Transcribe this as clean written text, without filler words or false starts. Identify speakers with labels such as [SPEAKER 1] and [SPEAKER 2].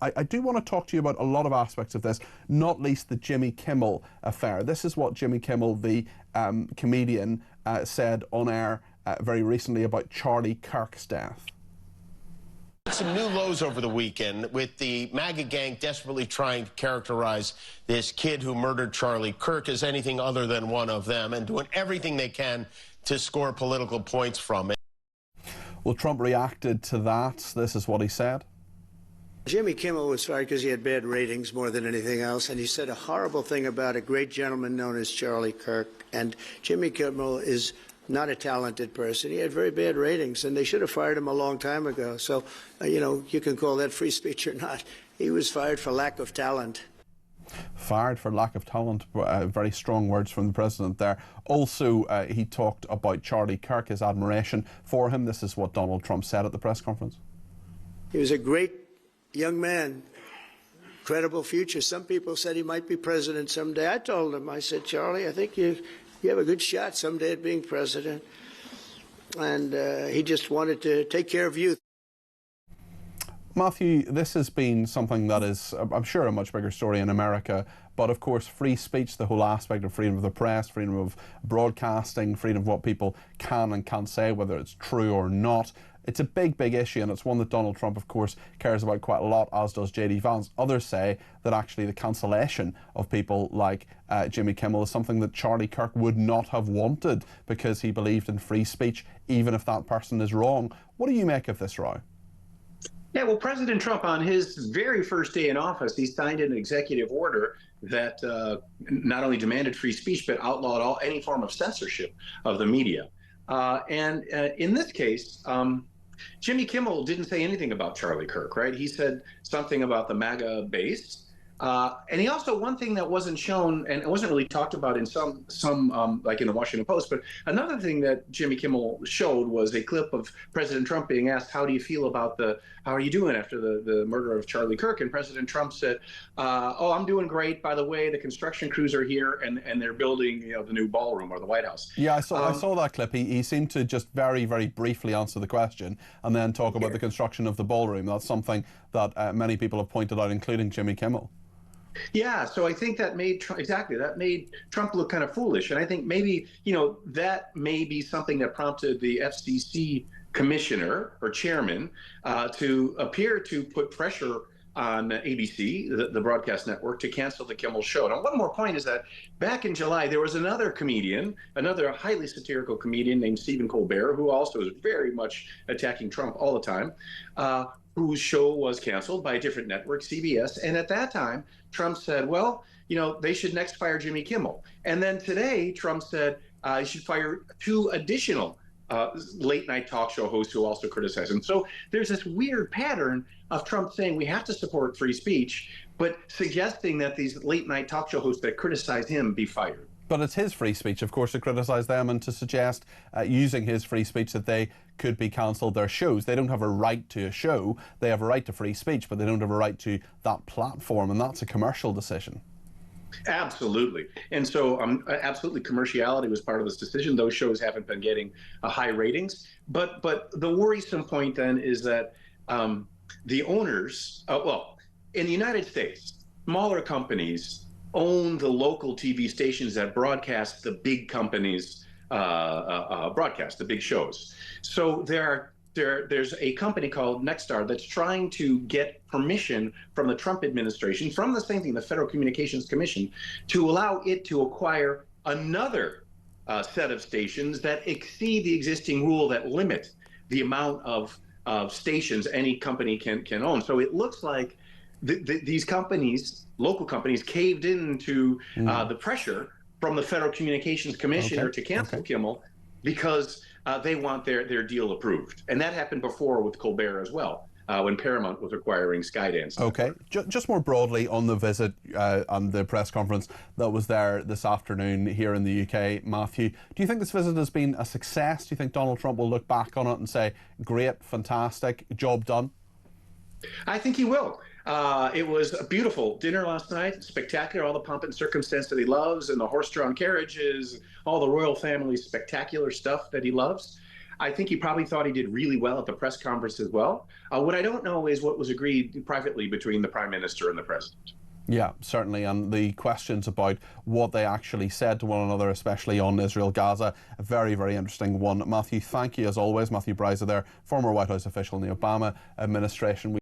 [SPEAKER 1] I do want to talk to you about a lot of aspects of this, not least the Jimmy Kimmel affair. This is what Jimmy Kimmel, the comedian, said on air very recently about Charlie Kirk's death.
[SPEAKER 2] Some new lows over the weekend with the MAGA gang desperately trying to characterize this kid who murdered Charlie Kirk as anything other than one of them and doing everything they can to score political points from it.
[SPEAKER 1] Well, Trump reacted to that. This is what he said.
[SPEAKER 3] Jimmy Kimmel was fired because he had bad ratings more than anything else, and he said a horrible thing about a great gentleman known as Charlie Kirk. And Jimmy Kimmel is not a talented person. He had very bad ratings, and they should have fired him a long time ago. So, you know, you can call that free speech or not. He was fired for lack of talent.
[SPEAKER 1] Fired for lack of talent. Very strong words from the president there. Also, he talked about Charlie Kirk, his admiration for him. This is what Donald Trump said at the press conference.
[SPEAKER 3] He was a great young man, credible future. Some people said he might be president someday. I told him, I said, Charlie, I think you have a good shot someday at being president. And he just wanted to take care of youth.
[SPEAKER 1] Matthew, this has been something that is, I'm sure, a much bigger story in America. But of course, free speech, the whole aspect of freedom of the press, freedom of broadcasting, freedom of what people can and can't say, whether it's true or not. It's a big, big issue, and it's one that Donald Trump, of course, cares about quite a lot, as does J.D. Vance. Others say that actually the cancellation of people like Jimmy Kimmel is something that Charlie Kirk would not have wanted because he believed in free speech, even if that person is wrong. What do you make of this, Roy?
[SPEAKER 4] Yeah, well, President Trump, on his very first day in office, he signed an executive order that not only demanded free speech, but outlawed any form of censorship of the media. And in this case, Jimmy Kimmel didn't say anything about Charlie Kirk, right? He said something about the MAGA base. And he also, one thing that wasn't shown, and it wasn't really talked about in some like in the Washington Post, but another thing that Jimmy Kimmel showed was a clip of President Trump being asked, how do you feel about how are you doing after the murder of Charlie Kirk? And President Trump said, oh, I'm doing great. By the way, the construction crews are here and they're building, you know, the new ballroom or the White House.
[SPEAKER 1] Yeah, I saw that clip. He seemed to just very, very briefly answer the question and then talk about the construction of the ballroom. That's something that many people have pointed out, including Jimmy Kimmel.
[SPEAKER 4] Yeah, so I think that made Trump look kind of foolish, and I think maybe, you know, that may be something that prompted the FCC commissioner or chairman to appear to put pressure on ABC, the broadcast network, to cancel the Kimmel show. Now, one more point is that back in July, there was another comedian, another highly satirical comedian named Stephen Colbert, who also is very much attacking Trump all the time, whose show was canceled by a different network, CBS. And at that time, Trump said, well, you know, they should next fire Jimmy Kimmel. And then today, Trump said he should fire 2 additional late night talk show hosts who also criticize him. So there's this weird pattern of Trump saying we have to support free speech, but suggesting that these late night talk show hosts that criticize him be fired.
[SPEAKER 1] But it's his free speech, of course, to criticise them and to suggest, using his free speech, that they could be cancelled their shows. They don't have a right to a show. They have a right to free speech, but they don't have a right to that platform, and that's a commercial decision.
[SPEAKER 4] Absolutely. And so absolutely, commerciality was part of this decision. Those shows haven't been getting high ratings. But the worrisome point then is that the owners, well, in the United States, smaller companies own the local TV stations that broadcast the big companies, broadcast the big shows. So there's a company called Nexstar that's trying to get permission from the Trump administration, from the same thing, the Federal Communications Commission, to allow it to acquire another set of stations that exceed the existing rule that limit the amount of stations any company can own. So it looks like these companies, local companies, caved into the pressure from the Federal Communications Commissioner to cancel Kimmel because they want their deal approved. And that happened before with Colbert as well, when Paramount was acquiring Skydance.
[SPEAKER 1] Okay, just more broadly on the visit and the press conference that was there this afternoon here in the UK, Matthew, do you think this visit has been a success? Do you think Donald Trump will look back on it and say, great, fantastic, job done?
[SPEAKER 4] I think he will. It was a beautiful dinner last night, spectacular, all the pomp and circumstance that he loves, and the horse-drawn carriages, all the royal family spectacular stuff that he loves. I think he probably thought he did really well at the press conference as well. What I don't know is what was agreed privately between the Prime Minister and the President.
[SPEAKER 1] Yeah, certainly, and the questions about what they actually said to one another, especially on Israel Gaza, a very, very interesting one. Matthew, thank you as always. Matthew Bryza there, former White House official in the Obama administration.